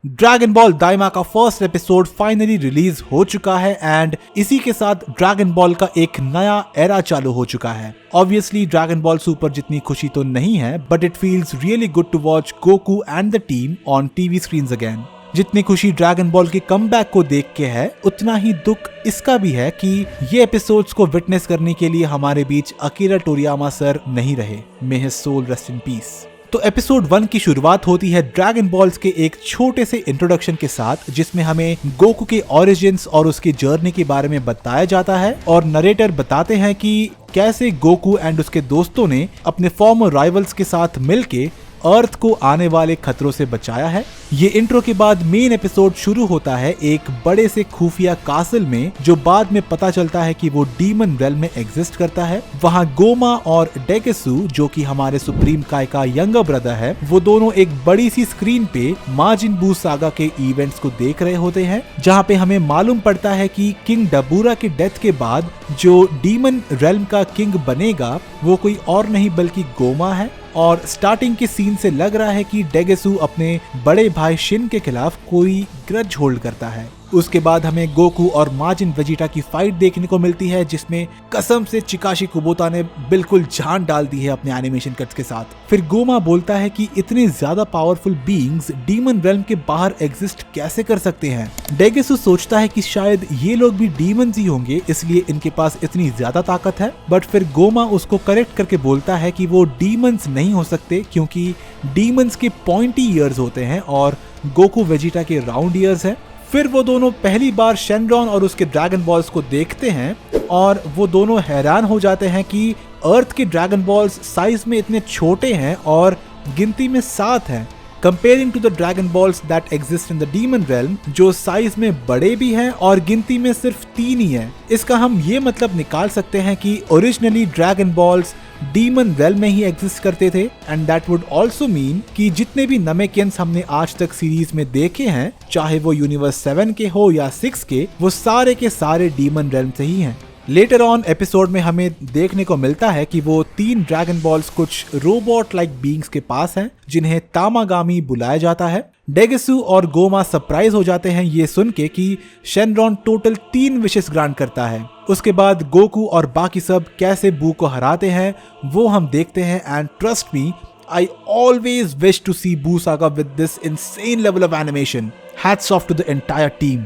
Dragon ball दाइमा का first episode finally release हो चुका है एंड इसी के साथ ड्रैगन बॉल का एक नया एरा चालू हो चुका है। ऑब्वियसली ड्रैगन बॉल सुपर जितनी खुशी तो नहीं है, but it feels really good to watch Goku and the team on TV screens again. जितनी खुशी ड्रैगन बॉल के कमबैक को देख के है, उतना ही दुख इसका भी है कि ये एपिसोड्स को विटनेस करने के लिए हमारे बीच अकीरा टोरियामा सर नहीं रहे। May his soul rest in peace. तो एपिसोड 1 की शुरुआत होती है ड्रैगन बॉल्स के एक छोटे से इंट्रोडक्शन के साथ, जिसमें हमें गोकू के ओरिजिन्स और उसकी जर्नी के बारे में बताया जाता है और नरेटर बताते हैं कि कैसे गोकू एंड उसके दोस्तों ने अपने फॉर्मर राइवल्स के साथ मिलके अर्थ को आने वाले खतरों से बचाया है। ये इंट्रो के बाद मेन एपिसोड शुरू होता है एक बड़े से खुफिया कासल में, जो बाद में पता चलता है कि वो डीमन रेल्म में एग्जिस्ट करता है। वहाँ गोमा और डेगेसु, जो कि हमारे सुप्रीम काय का यंगर ब्रदर है, वो दोनों एक बड़ी सी स्क्रीन पे माजिन बू सागा के इवेंट्स को देख रहे होते हैं, जहाँ पे हमें मालूम पड़ता है कि किंग डबूरा के डेथ के बाद जो डीमन रेल्म का किंग बनेगा वो कोई और नहीं बल्कि गोमा है। और स्टार्टिंग के सीन से लग रहा है कि डेगेसु अपने बड़े भाई शिन के खिलाफ कोई ग्रज होल्ड करता है। उसके बाद हमें गोकू और माजिन वेजिटा की फाइट देखने को मिलती है, जिसमें कसम से चिकाशी कुबोता ने बिल्कुल जान डाल दी है अपने एनिमेशन कट्स के साथ। फिर गोमा बोलता है कि इतने ज्यादा पावरफुल बीइंग्स डीमन रेल्म के बाहर एग्जिस्ट कैसे कर सकते हैं। डेगेसु सोचता है कि शायद ये लोग भी डीमंस ही होंगे, इसलिए इनके पास इतनी ज्यादा ताकत है। बट फिर गोमा उसको करेक्ट करके बोलता है कि वो डीमंस नहीं हो सकते, क्योंकि डीमंस के पॉइंटी ईयर्स होते हैं और गोकू वेजिटा के राउंड ईयर्स है। फिर वो दोनों पहली बार शेनरॉन और उसके ड्रैगन बॉल्स को देखते हैं और वो दोनों हैरान हो जाते हैं कि अर्थ के ड्रैगन बॉल्स साइज में इतने छोटे हैं और गिनती में 7 हैं, comparing to the dragon balls that exist in the demon realm, जो साइज में बड़े भी हैं और गिनती में सिर्फ 3 ही हैं। इसका हम ये मतलब निकाल सकते हैं कि originally dragon balls demon realm में ही एग्जिस्ट करते थे, and that would also mean कि जितने भी नमेकियंस हमने आज तक सीरीज में देखे हैं, चाहे वो यूनिवर्स 7 के हो या 6 के, वो सारे के सारे डीमन रेल्म से ही हैं। लेटर ऑन एपिसोड में हमें देखने को मिलता है कि वो 3 ड्रैगन बॉल्स कुछ रोबोट लाइक बीइंग्स के पास हैं, जिन्हें तामागामी बुलाया जाता है। डेगेसु और गोमा सरप्राइज हो जाते हैं ये सुन के कि शेनरॉन टोटल 3 विशेस ग्रांट करता है। उसके बाद गोकू और बाकी सब कैसे बू को हराते हैं वो हम देखते हैं, and trust me, I always wish to see बू सागा with this insane level of animation. Hats off to the entire team.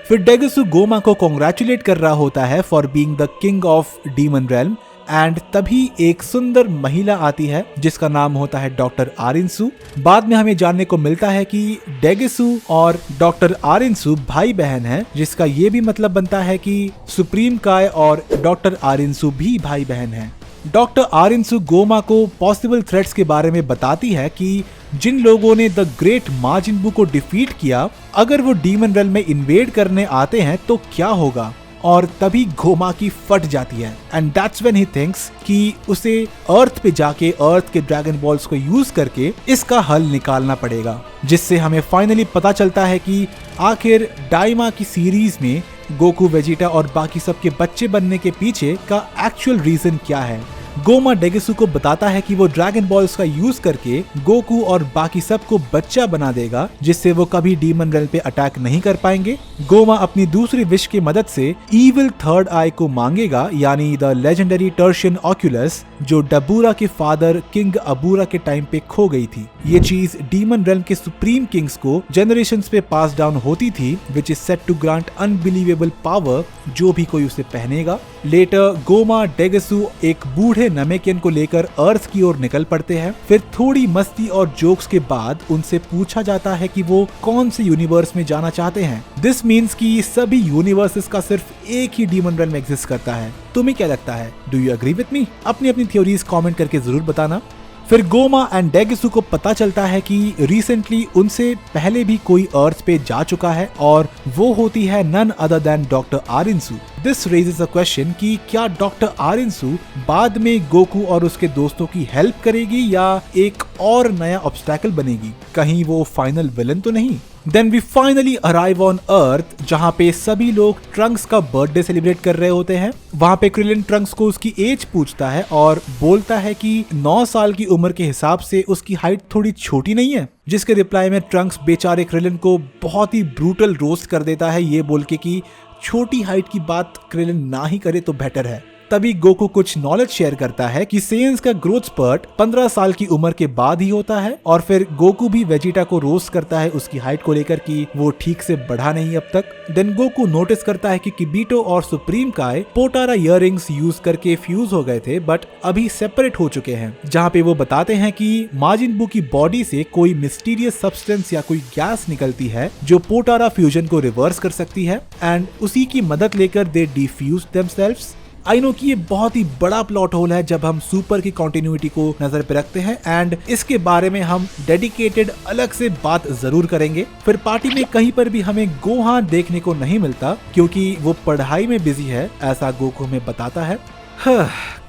फिर डेगेसु गोमा को कॉन्ग्रेचुलेट कर रहा होता है for being the king of demon realm, and तभी एक सुंदर महिला आती है जिसका नाम होता है डॉक्टर आरिंसु। बाद में हमें जानने को मिलता है कि डेगेसु और डॉक्टर आरिंसु भाई बहन हैं, जिसका ये भी मतलब बनता है कि सुप्रीम काय और डॉक्टर आरिंसु भी भाई बहन हैं। डॉक्टर आरिंसु गोमा को पॉसिबल थ्रेट्स के बारे में बताती है कि जिन लोगों ने द ग्रेट माजिन बू को डिफीट किया, अगर वो डीमन रेल्म में इन्वेड करने आते हैं तो क्या होगा। और तभी गोमा की फट जाती है, and that's when he thinks कि उसे अर्थ पे जाके अर्थ के ड्रैगन बॉल्स को यूज करके इसका हल निकालना पड़ेगा। जिससे हमें फाइनली पता चलता है कि आखिर दाइमा की सीरीज में गोकू वेजिटा और बाकी सब के बच्चे बनने के पीछे का एक्चुअल रीजन क्या है। गोमा डेगेसु को बताता है कि वो ड्रैगन बॉल्स का यूज करके गोकू और बाकी सब को बच्चा बना देगा, जिससे वो कभी डीमन रेल्म पे अटैक नहीं कर पाएंगे। गोमा अपनी दूसरी विश की मदद से इविल थर्ड आई को मांगेगा, यानी द लेजेंडरी टर्शियन ऑक्यूलस, जो डबूरा के फादर किंग अबूरा के टाइम पे खो गई थी। ये चीज डीमन रेल्म के सुप्रीम किंग्स को जनरेशंस पे पास डाउन होती थी, which is set to grant unbelievable power जो भी कोई उसे पहनेगा। लेटर गोमा डेगेसु एक बूढ़े नमेकियन को लेकर अर्थ की ओर निकल पड़ते हैं। फिर थोड़ी मस्ती और जोक्स के बाद उनसे पूछा जाता है कि वो कौन से यूनिवर्स में जाना चाहते हैं। दिस मीन्स कि सभी यूनिवर्सेस का सिर्फ एक ही डीमन रेल्म एग्जिस्ट करता है। तुम्हें क्या लगता है? Do you agree with me? अपनी अपनी थ्योरीज कमेंट करके जरूर बताना। फिर गोमा एंड डेगेसु को पता चलता है कि रिसेंटली उनसे पहले भी कोई अर्थ पे जा चुका है, और वो होती है नन अदर देन डॉक्टर आरिंसु। दिस रेजेस अ क्वेश्चन कि क्या डॉक्टर आरिंसु बाद में गोकू और उसके दोस्तों की हेल्प करेगी या एक और नया ऑब्स्टैकल बनेगी? कहीं वो फाइनल विलन तो नहीं? Then we finally arrive on Earth, जहाँ पे सभी लोग ट्रंक्स का बर्थडे सेलिब्रेट कर रहे होते हैं। वहाँ पे क्रिलिन ट्रंक्स को उसकी एज पूछता है और बोलता है कि 9 साल की उम्र के हिसाब से उसकी हाइट थोड़ी छोटी नहीं है, जिसके रिप्लाई में ट्रंक्स बेचारे क्रिलिन को बहुत ही ब्रूटल रोस्ट कर देता है, ये बोल के कि छोटी हाइट की बात क्रिलिन ना ही करे तो बेटर है। तभी गोकू कुछ नॉलेज शेयर करता है कि सेयंस का ग्रोथ स्पर्ट 15 साल की उम्र के बाद ही होता है, और फिर गोकू भी वेजिटा को रोस्ट करता है उसकी हाइट को लेकर कि वो ठीक से बढ़ा नहीं अब तक। देन गोकू नोटिस करता है कि किबीटो और सुप्रीम काय पोटारा इयररिंग्स यूज करके फ्यूज हो गए थे बट अभी सेपरेट हो चुके हैं, जहाँ पे वो बताते हैं कि माजिन बू की बॉडी से कोई मिस्टीरियस सब्सटेंस या कोई गैस निकलती है जो पोटारा फ्यूजन को रिवर्स कर सकती है, एंड उसी की मदद लेकर दे डिफ्यूज देमसेल्व्स। आई नो कि ये बहुत ही बड़ा प्लॉट होल है जब हम सुपर की कंटिन्यूटी को नजर पे रखते हैं, एंड इसके बारे में हम डेडिकेटेड अलग से बात जरूर करेंगे। फिर पार्टी में कहीं पर भी हमें गोहान देखने को नहीं मिलता क्योंकि वो पढ़ाई में बिजी है, ऐसा गोकू में बताता है।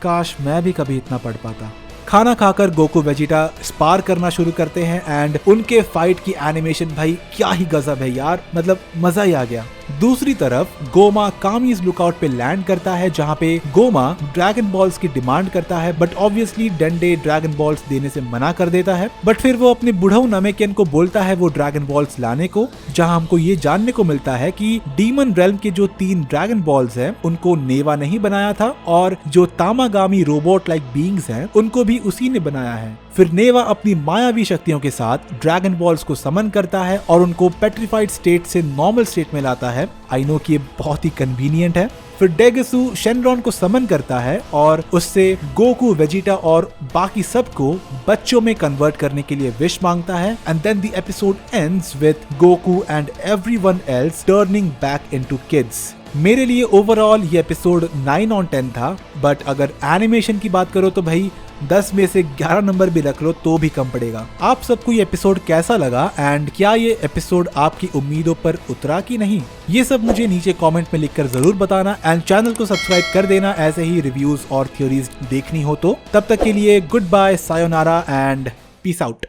काश मैं भी कभी इतना पढ़ पाता। खाना खाकर गोकू वेजिटा स्पार करना शुरू करते हैं एंड उनके फाइट की एनिमेशन भाई क्या ही गजब है यार, मतलब मजा ही आ गया। दूसरी तरफ गोमा कामीज लुकआउट पे लैंड करता है, जहाँ पे गोमा ड्रैगन बॉल्स की डिमांड करता है बट ऑब्वियसली डेंडे ड्रैगन बॉल्स देने से मना कर देता है। बट फिर वो अपने बुढ़ऊ नामेकियन को बोलता है वो ड्रैगन बॉल्स लाने को, जहाँ हमको ये जानने को मिलता है कि डीमन रेल्म के जो 3 ड्रैगन बॉल्स हैं उनको नेवा नहीं बनाया था, और जो तामागामी रोबोट लाइक बीइंग्स हैं उनको भी उसी ने बनाया है। फिर नेवा अपनी मायावी शक्तियों के साथ ड्रैगन बॉल्स को समन करता है और उनको पेट्रिफाइड स्टेट से नॉर्मल स्टेट में लाता है। आई नो कि ये बहुत ही कन्वीनियंट है। फिर डेगसू शेनरॉन को समन करता है और उससे गोकू वेजिटा और बाकी सबको बच्चों में कन्वर्ट करने के लिए विश मांगता है, and then the episode ends with Goku and everyone else turning back into kids. मेरे लिए ओवरऑल ये एपिसोड 9 on 10 था, बट अगर एनिमेशन की बात करो तो भाई 10 में से 11 नंबर भी रख लो तो भी कम पड़ेगा। आप सबको ये एपिसोड कैसा लगा एंड क्या ये एपिसोड आपकी उम्मीदों पर उतरा कि नहीं, ये सब मुझे नीचे कमेंट में लिखकर जरूर बताना, एंड चैनल को सब्सक्राइब कर देना ऐसे ही रिव्यूज और थ्योरीज देखनी हो तो। तब तक के लिए goodbye, sayonara and peace out.